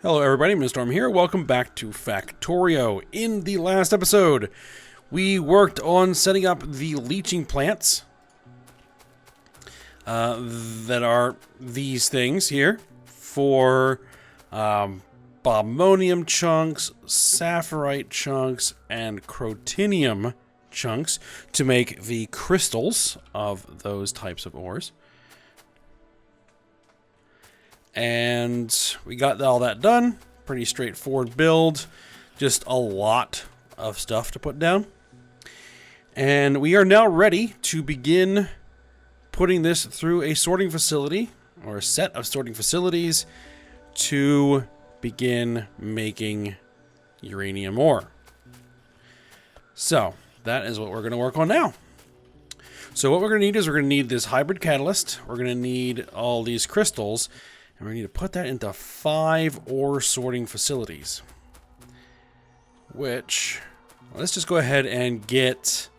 Hello everybody, Mr. Storm here. Welcome back to Factorio. In the last episode, we worked on setting up the leaching plants that are these things here for bombonium chunks, sapphirite chunks, and crotinium chunks to make the crystals of those types of ores. And we got all that done. Pretty straightforward build. Just a lot of stuff to put down. And we are now ready to begin putting this through a sorting facility, or a set of sorting facilities, to begin making uranium ore. So, that is what we're going to work on now. So what we're going to need is we're going to need this hybrid catalyst. We're going to need all these crystals. And we need to put that into 5 ore sorting facilities. Which, let's just go ahead and get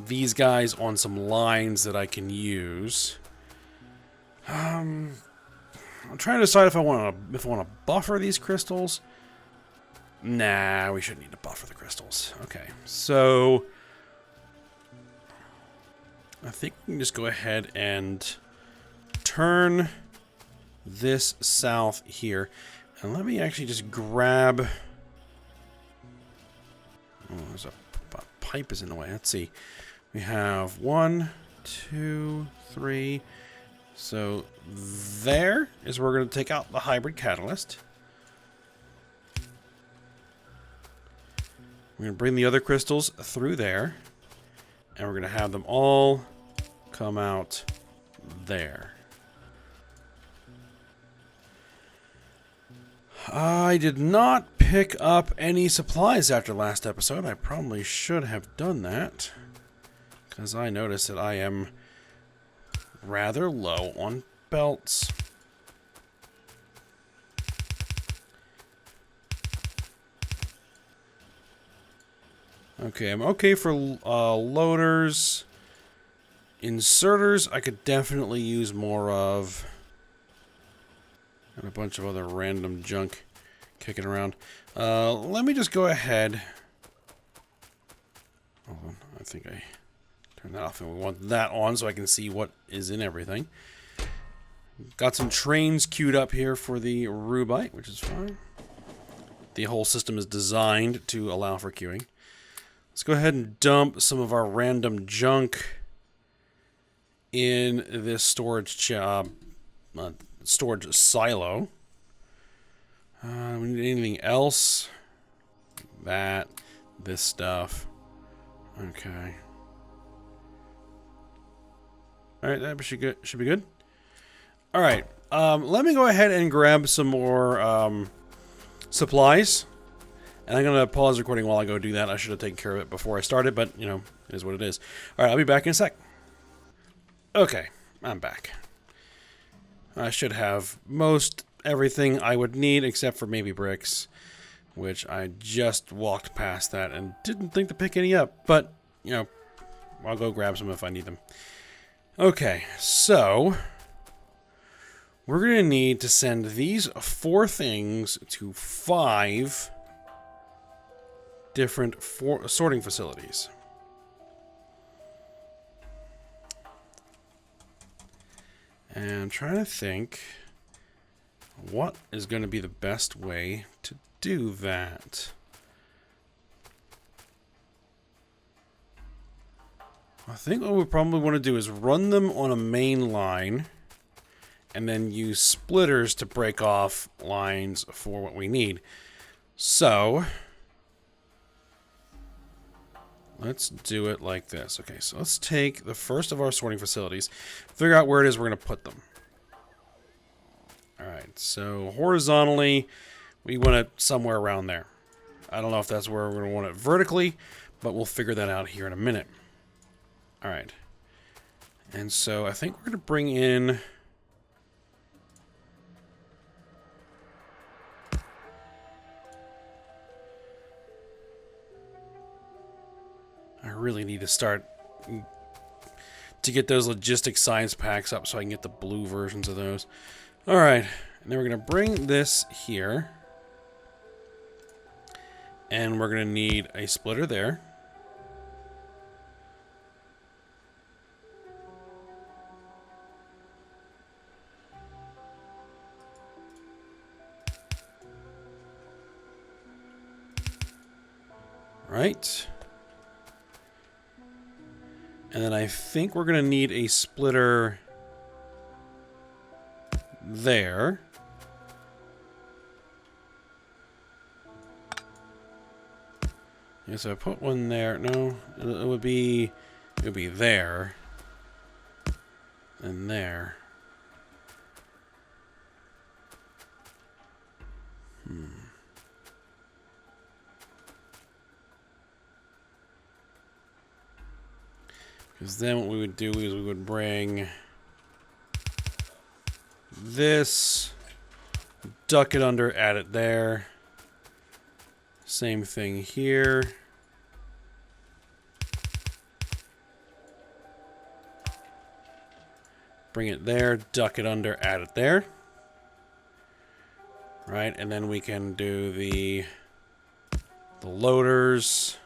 these guys on some lines that I can use. I'm trying to decide if I want to buffer these crystals. Nah, we shouldn't need to buffer the crystals. Okay, so I think we can just go ahead and turn this south here, and let me actually just grab. Oh, there's a pipe is in the way. Let's see. We have 1, 2, 3. So there is where we're going to take out the hybrid catalyst. We're going to bring the other crystals through there, and we're going to have them all come out there. I did not pick up any supplies after last episode. I probably should have done that, because I noticed that I am rather low on belts. Okay, I'm okay for loaders. Inserters, I could definitely use more of. And a bunch of other random junk kicking around. Let me just go ahead. Hold on, I think I turned that off, and we want that on so I can see what is in everything. Got some trains queued up here for the rubite, which is fine. The whole system is designed to allow for queuing. Let's go ahead and dump some of our random junk in this storage storage silo. We need anything else? This stuff. Okay. Alright, that should be good. Alright, let me go ahead and grab some more supplies. And I'm going to pause recording while I go do that. I should have taken care of it before I started, but, you know, it is what it is. Alright, I'll be back in a sec. Okay, I'm back. I should have most everything I would need, except for maybe bricks, which I just walked past that and didn't think to pick any up. But, you know, I'll go grab some if I need them. Okay, so we're going to need to send these 4 things to 5 different sorting facilities. And I'm trying to think what is going to be the best way to do that. I think what we probably want to do is run them on a main line and then use splitters to break off lines for what we need. So let's do it like this. Okay, so let's take the first of our sorting facilities, figure out where it is we're going to put them. Alright, so horizontally, we want it somewhere around there. I don't know if that's where we're going to want it vertically, but we'll figure that out here in a minute. Alright. And so I think we're going to bring in I really need to start to get those logistic science packs up so I can get the blue versions of those. Alright, And then we're going to bring this here. And we're going to need a splitter there. Right. And then I think we're going to need a splitter there. Yeah, so I put one there. No, it would be there. And there. Because then what we would do is we would bring this, duck it under, add it there. Same thing here. Bring it there, duck it under, add it there. Right, and then we can do the loaders.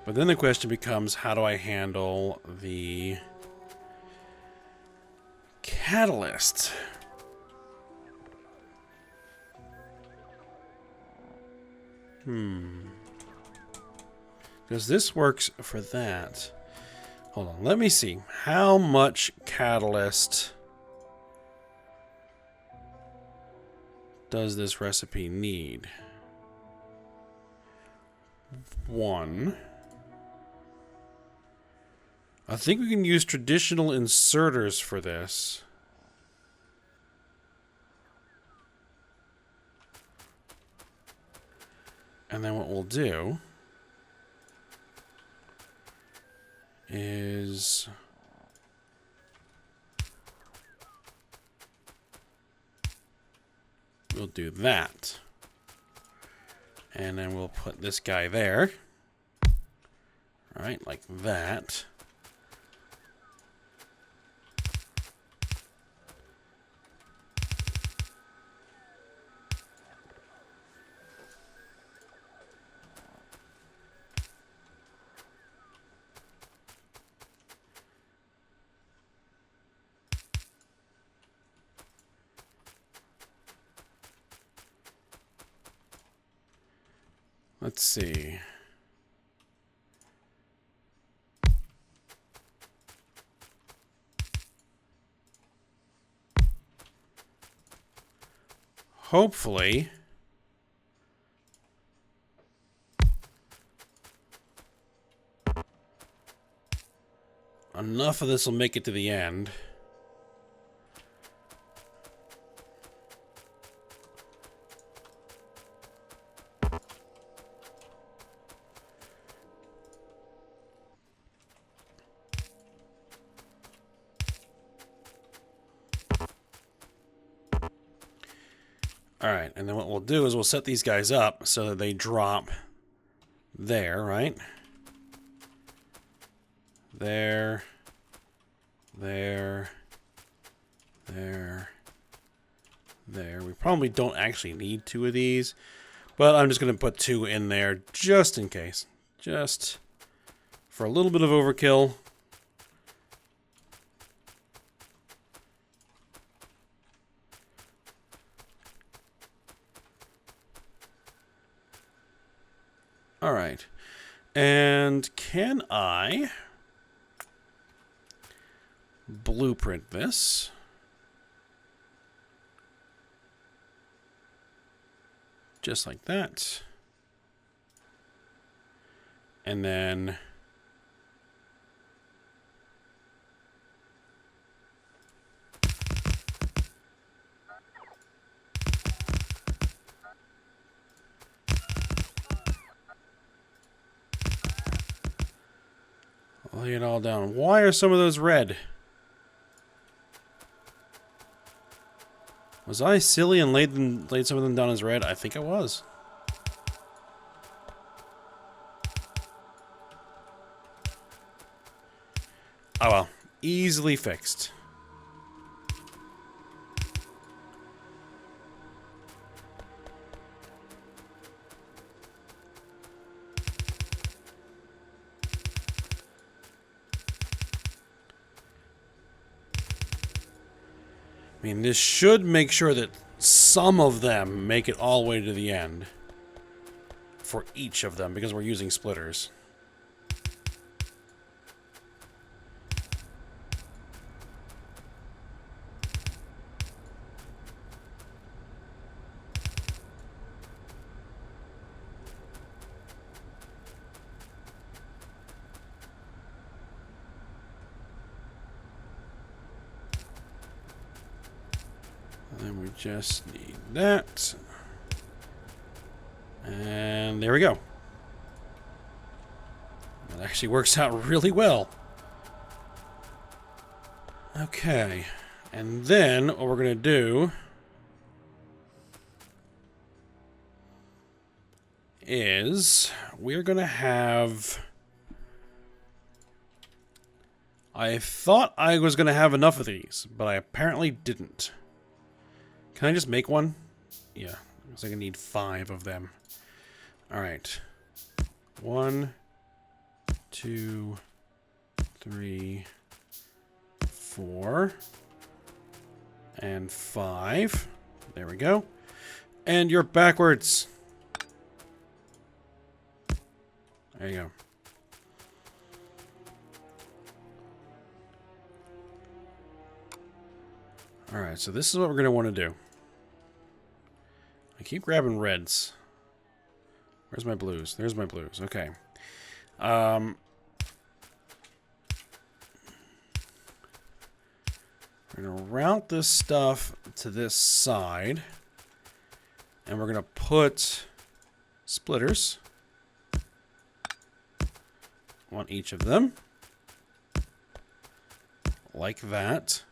But then the question becomes, how do I handle the catalyst? Because this works for that. Hold on, let me see. How much catalyst does this recipe need? 1. I think we can use traditional inserters for this. And then what we'll do is we'll do that. And then we'll put this guy there. Right, like that. Let's see. Hopefully, enough of this will make it to the end. Alright, and then what we'll do is we'll set these guys up so that they drop there, right? There. There. There. There. We probably don't actually need 2 of these, but I'm just going to put 2 in there just in case. Just for a little bit of overkill. All right, and can I blueprint this? Just like that. And then lay it all down. Why are some of those red? Was I silly and laid some of them down as red? I think I was. Oh well. Easily fixed. I mean, this should make sure that some of them make it all the way to the end. For each of them, because we're using splitters. And then we just need that. And there we go. That actually works out really well. Okay. And then what we're going to do is we're going to have... I thought I was going to have enough of these, but I apparently didn't. Can I just make one? Yeah. Looks like I need 5 of them. Alright. 1, 2, 3, 4, and 5. There we go. And you're backwards. There you go. Alright, so this is what we're going to want to do. I keep grabbing reds. Where's my blues? There's my blues. Okay. We're going to route this stuff to this side. And we're going to put splitters on each of them. Like that.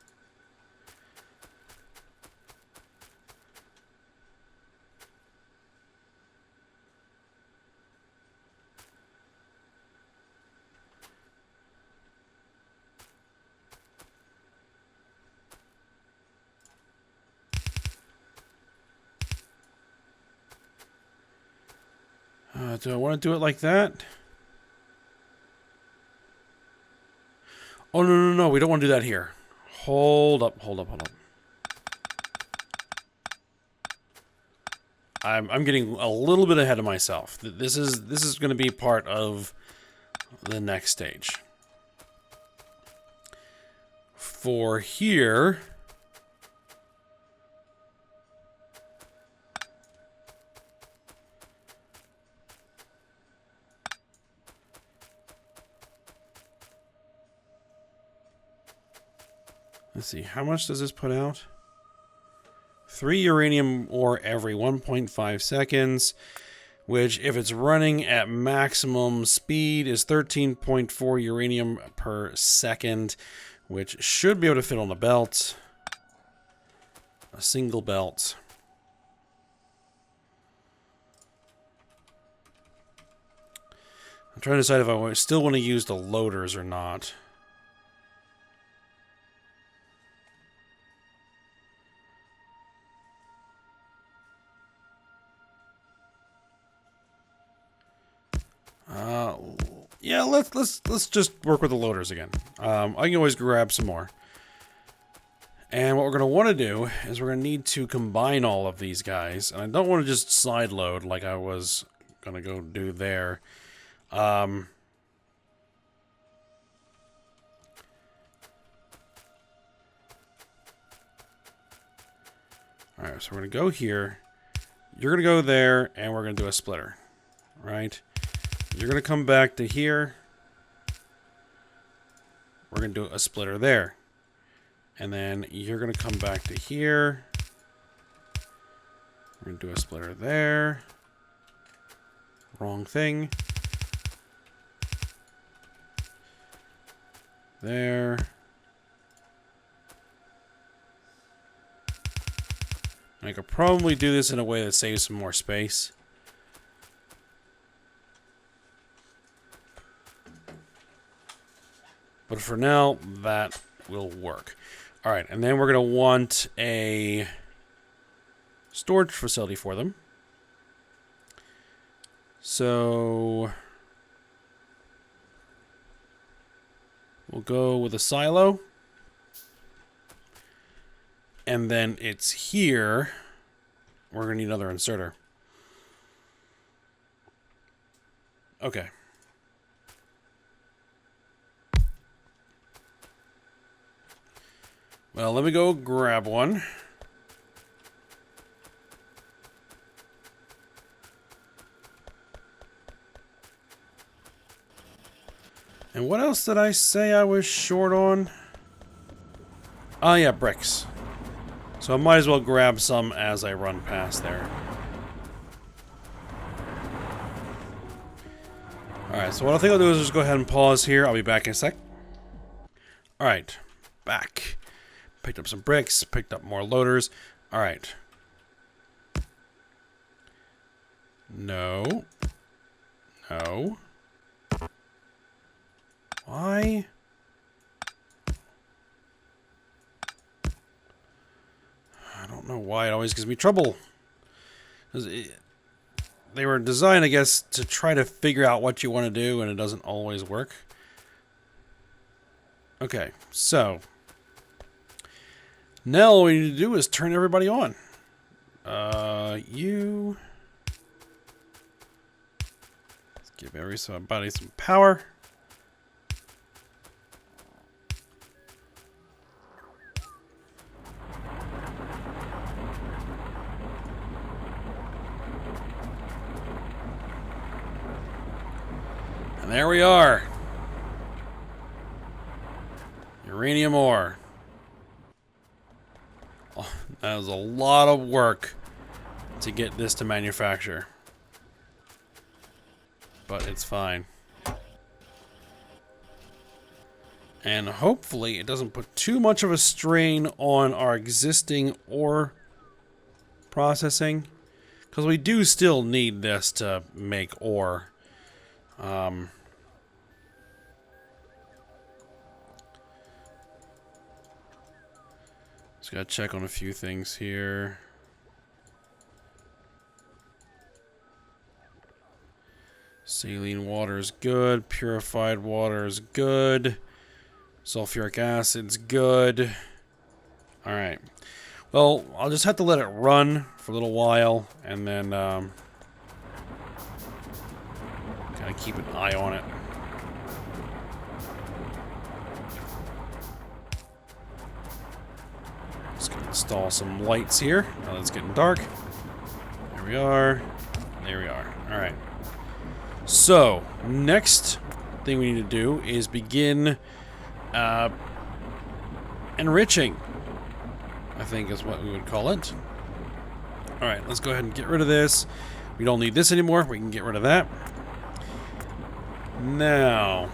Do I want to do it like that? Oh, no. We don't want to do that here. Hold up. I'm getting a little bit ahead of myself. This is going to be part of the next stage. For here... Let's see, how much does this put out? 3 uranium ore every 1.5 seconds, which, if it's running at maximum speed, is 13.4 uranium per second, which should be able to fit on a belt. A single belt. I'm trying to decide if I still want to use the loaders or not. Yeah, let's just work with the loaders again. I can always grab some more. And what we're going to want to do is we're going to need to combine all of these guys. And I don't want to just side load like I was going to go do there. Alright, so we're going to go here. You're going to go there, and we're going to do a splitter. Right? You're going to come back to here. We're going to do a splitter there. And then you're going to come back to here. We're going to do a splitter there. Wrong thing. There. I could probably do this in a way that saves some more space. But for now, that will work. All right, and then we're going to want a storage facility for them. So we'll go with a silo. And then it's here. We're going to need another inserter. Okay. Well, let me go grab one. And what else did I say I was short on? Oh, yeah, bricks. So I might as well grab some as I run past there. Alright, so what I think I'll do is just go ahead and pause here. I'll be back in a sec. Alright, back. Picked up some bricks, picked up more loaders. Alright. No. No. Why? I don't know why it always gives me trouble. They were designed, I guess, to try to figure out what you want to do, and it doesn't always work. Okay, so now all we need to do is turn everybody on. You... Let's give everybody some power. And there we are. Uranium ore. Oh, that was a lot of work to get this to manufacture. But it's fine. And hopefully it doesn't put too much of a strain on our existing ore processing. Because we do still need this to make ore. Just gotta check on a few things here. Saline water is good. Purified water is good. Sulfuric acid's good. Alright. Well, I'll just have to let it run for a little while, and then kind of keep an eye on it. Just gonna install some lights here. Now it's getting dark. There we are. There we are. Alright. So, next thing we need to do is begin enriching, I think is what we would call it. Alright, let's go ahead and get rid of this. We don't need this anymore. We can get rid of that. Now,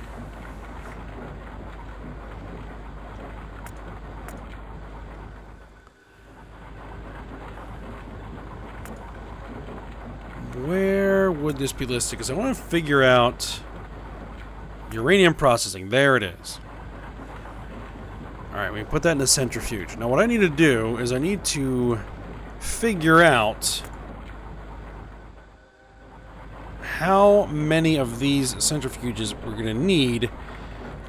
where would this be listed? Because I want to figure out uranium processing. There it is. Alright, we put that in the centrifuge. Now what I need to do is I need to figure out how many of these centrifuges we're going to need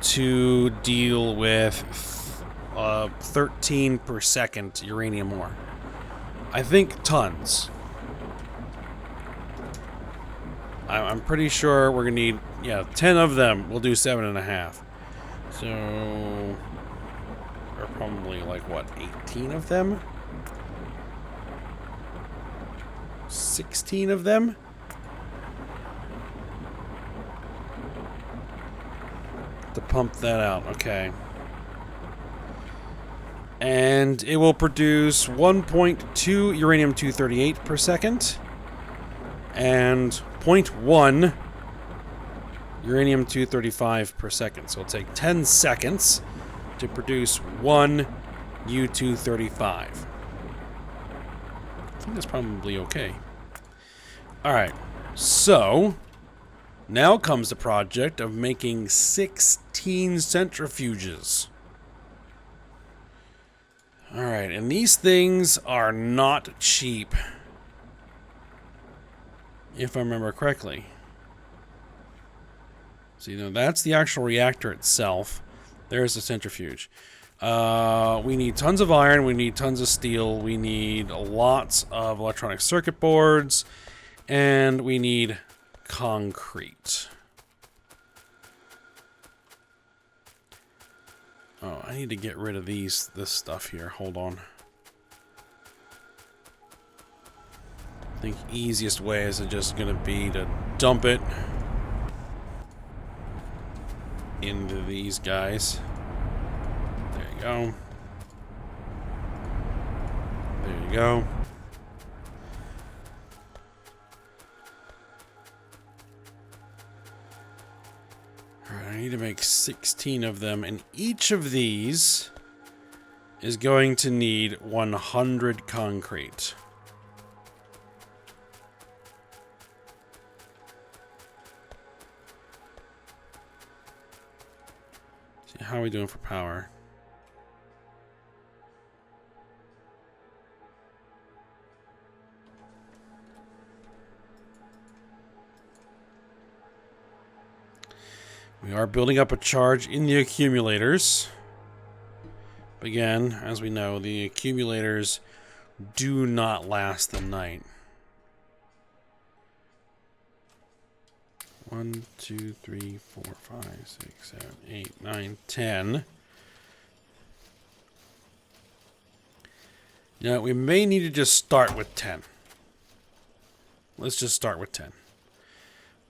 to deal with 13 per second uranium ore. I think tons. I'm pretty sure we're going to need, yeah, 10 of them. We'll do 7.5. So, or probably like, what, 18 of them? 16 of them? To pump that out, okay. And it will produce 1.2 uranium-238 per second. And 0.1 uranium-235 per second. So it'll take 10 seconds to produce 1 U-235. I think that's probably okay. Alright, so now comes the project of making 16 14 centrifuges. Alright, and these things are not cheap. If I remember correctly. So, you know, that's the actual reactor itself. There's the centrifuge. We need tons of iron, we need tons of steel, we need lots of electronic circuit boards, and we need concrete. Oh, I need to get rid of this stuff here. Hold on. I think easiest way is just going to be to dump it into these guys. There you go. There you go. Alright, I need to make 16 of them, and each of these is going to need 100 concrete. See, how are we doing for power? We are building up a charge in the accumulators. But again, as we know, the accumulators do not last the night. 1, 2, 3, 4, 5, 6, 7, 8, 9, 10. Now, we may need to just start with 10. Let's just start with 10.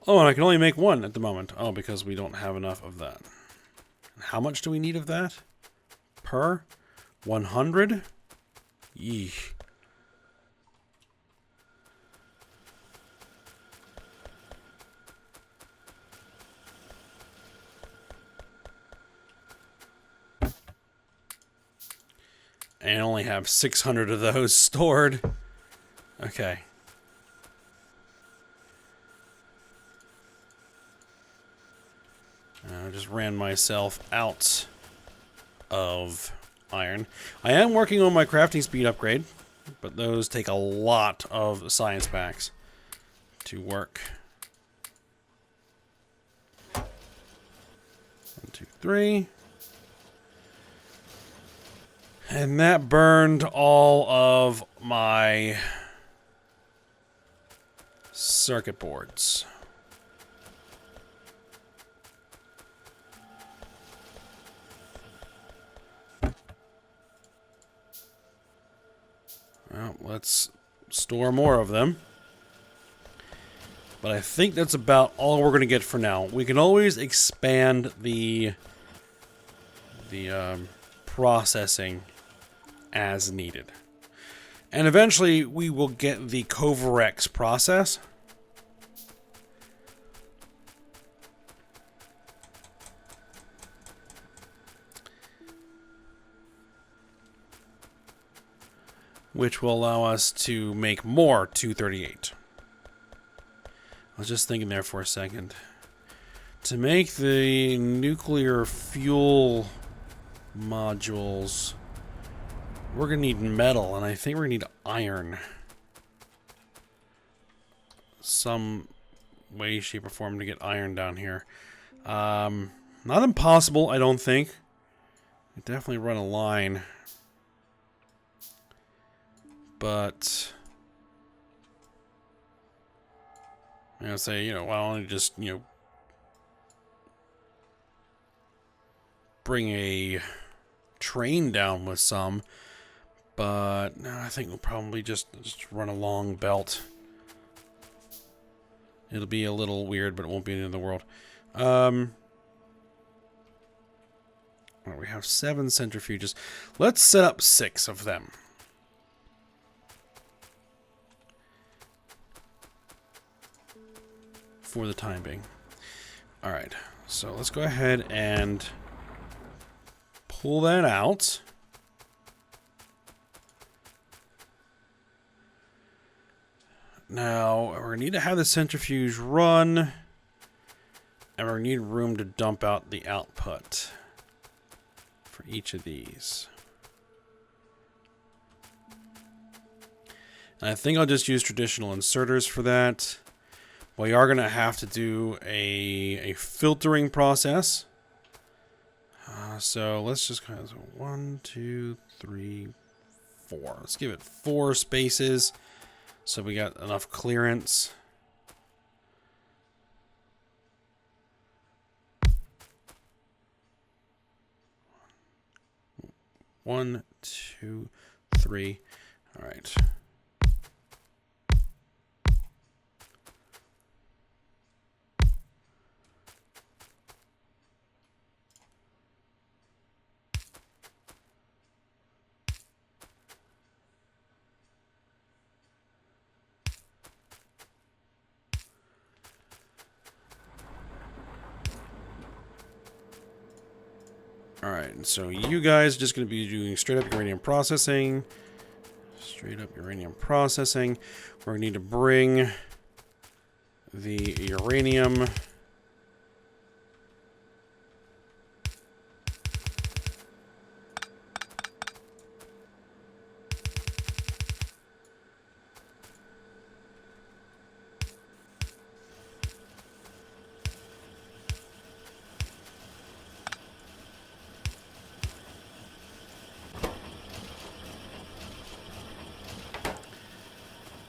Oh, and I can only make one at the moment. Oh, because we don't have enough of that. How much do we need of that? Per? 100? Yeesh. And I only have 600 of those stored. Okay. I just ran myself out of iron. I am working on my crafting speed upgrade, but those take a lot of science packs to work. 1, 2, 3. And that burned all of my circuit boards. Well, let's store more of them. But I think that's about all we're going to get for now. We can always expand the processing as needed. And eventually we will get the Covarex process. Which will allow us to make more 238. I was just thinking there for a second. To make the nuclear fuel modules, we're going to need metal, and I think we're going to need iron. Some way, shape, or form to get iron down here. Not impossible, I don't think. We definitely run a line. But I'm gonna say, why don't you just, bring a train down with some. But no, I think we'll probably just run a long belt. It'll be a little weird, but it won't be the end of the world. Well, we have 7 centrifuges. Let's set up 6 of them. For the time being. Alright, so let's go ahead and pull that out. Now, we're going to need to have the centrifuge run And we need room to dump out the output for each of these. And I think I'll just use traditional inserters for that. We are going to have to do a filtering process. So let's just kind of 1, 2, 3, 4. Let's give it 4 spaces so we got enough clearance. One, 2, 3. All right. Alright, so you guys are just going to be doing straight up uranium processing. Straight up uranium processing. We're going to need to bring the uranium.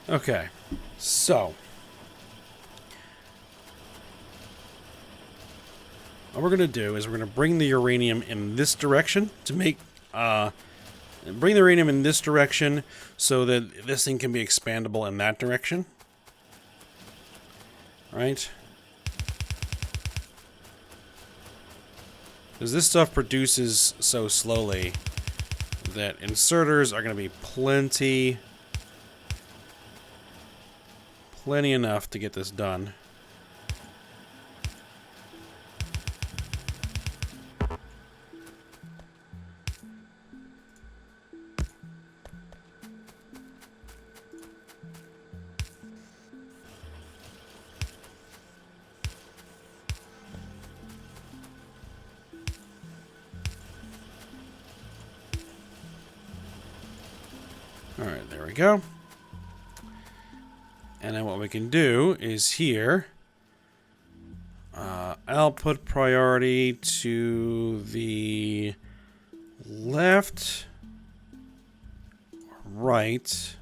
Okay, so what we're going to do is we're going to bring the uranium in this direction to make, bring the uranium in this direction so that this thing can be expandable in that direction. Right? Because this stuff produces so slowly that inserters are going to be plenty enough to get this done. All right, there we go. And then what we can do is here, output priority to the left, right.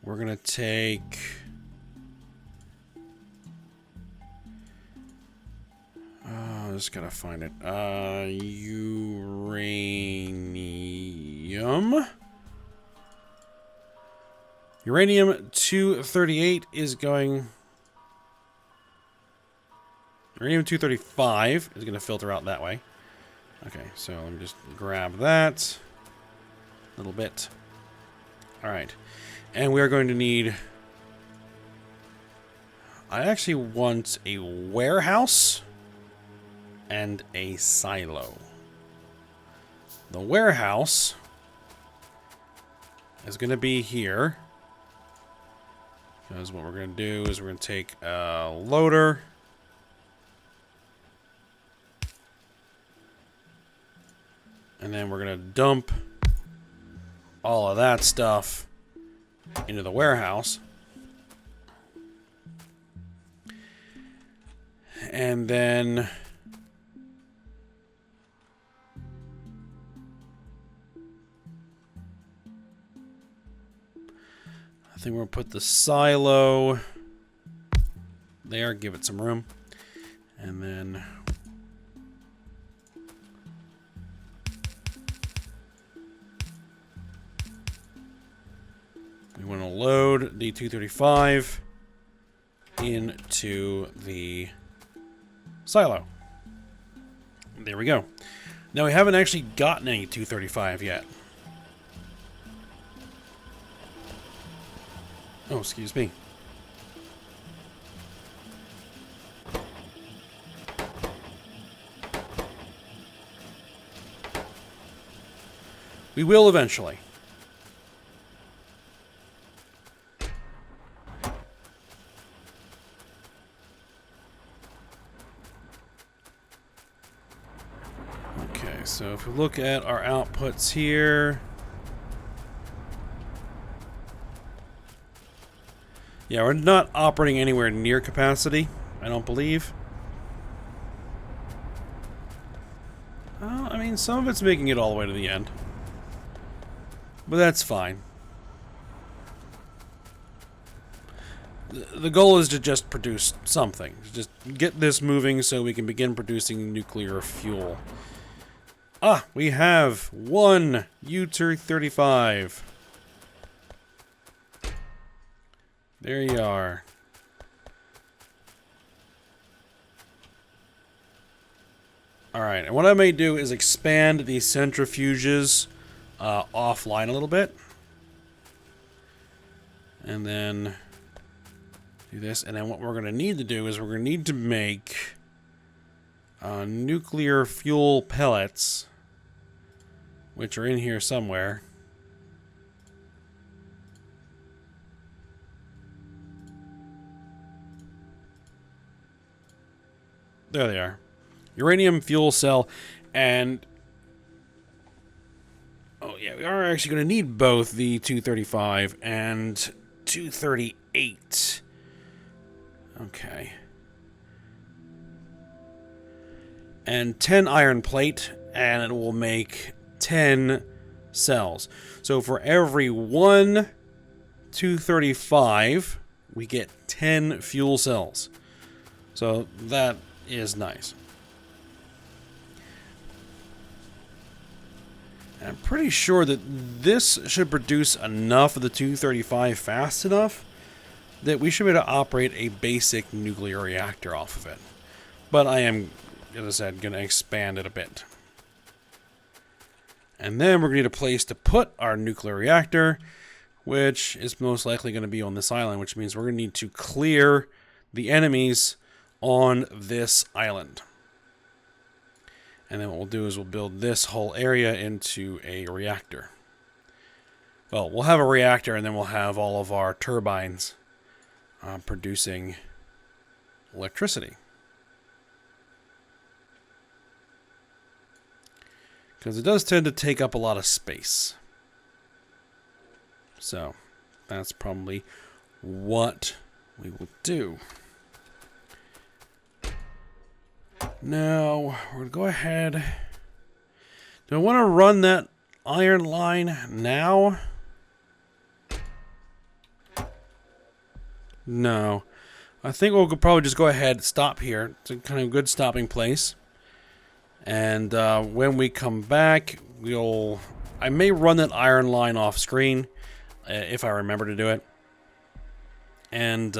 We're going to take I just got to find it. Uranium. Uranium-238 is going... Uranium-235 is going to filter out that way. Okay, so let me just grab that a little bit. All right. And we are going to need... I actually want a warehouse and a silo. The warehouse is going to be here. Because what we're going to do is we're going to take a loader. And then we're going to dump all of that stuff into the warehouse. And then I think we'll put the silo there, give it some room. And then we want to load the 235 into the silo. There we go. Now we haven't actually gotten any 235 yet. Oh, excuse me. We will eventually. Okay, so if we look at our outputs here, yeah, we're not operating anywhere near capacity, I don't believe. I mean, some of it's making it all the way to the end, but that's fine. The goal is to just produce something. Just get this moving so we can begin producing nuclear fuel. Ah, we have one U-235. There you are. Alright, and what I may do is expand these centrifuges offline a little bit. And then do this, and then what we're going to need to do is we're going to need to make nuclear fuel pellets, which are in here somewhere. There they are. Uranium fuel cell, and oh yeah, we are actually going to need both the 235 and 238. Okay. And 10 iron plate, and it will make 10 cells. So for every one 235, we get 10 fuel cells. So that is nice. And I'm pretty sure that this should produce enough of the 235 fast enough that we should be able to operate a basic nuclear reactor off of it. But I am, as I said, going to expand it a bit. And then we're going to need a place to put our nuclear reactor, which is most likely going to be on this island, which means we're going to need to clear the enemies on this island. And then what we'll do is we'll build this whole area into a reactor. Well, we'll have a reactor, and then we'll have all of our turbines producing electricity. Because it does tend to take up a lot of space. So, that's probably what we will do. Now, we're going to go ahead. Do I want to run that iron line now? No. I think we'll probably just go ahead and stop here. It's a kind of good stopping place. And when we come back, I may run that iron line off screen if I remember to do it. And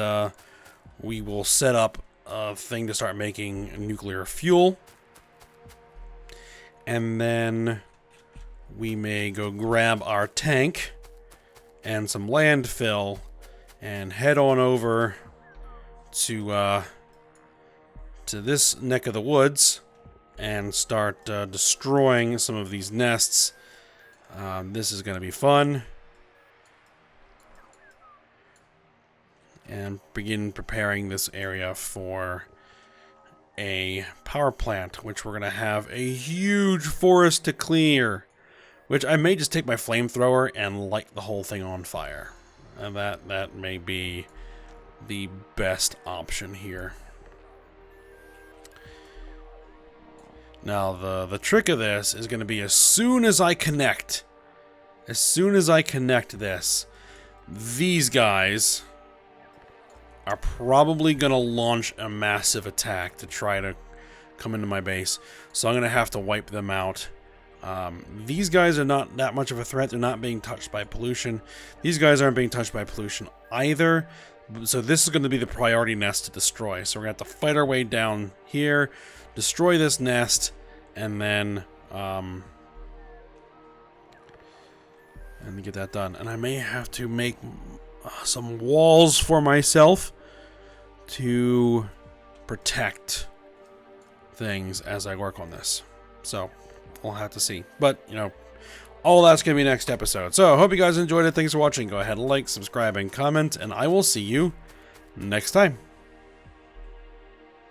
we will set up a thing to start making nuclear fuel. And then we may go grab our tank and some landfill and head on over to this neck of the woods and start destroying some of these nests. This is going to be fun. And begin preparing this area for a power plant, which we're going to have a huge forest to clear, which I may just take my flamethrower and light the whole thing on fire. And that may be the best option here. Now, the trick of this is going to be as soon as I connect this, these guys are probably going to launch a massive attack to try to come into my base. So I'm going to have to wipe them out. These guys are not that much of a threat. They're not being touched by pollution. These guys aren't being touched by pollution either. So this is going to be the priority nest to destroy. So we're going to have to fight our way down here, destroy this nest, and then and get that done. And I may have to make some walls for myself to protect things as I work on this. So we'll have to see. But, you know, all that's going to be next episode. So I hope you guys enjoyed it. Thanks for watching. Go ahead and like, subscribe, and comment, and I will see you next time.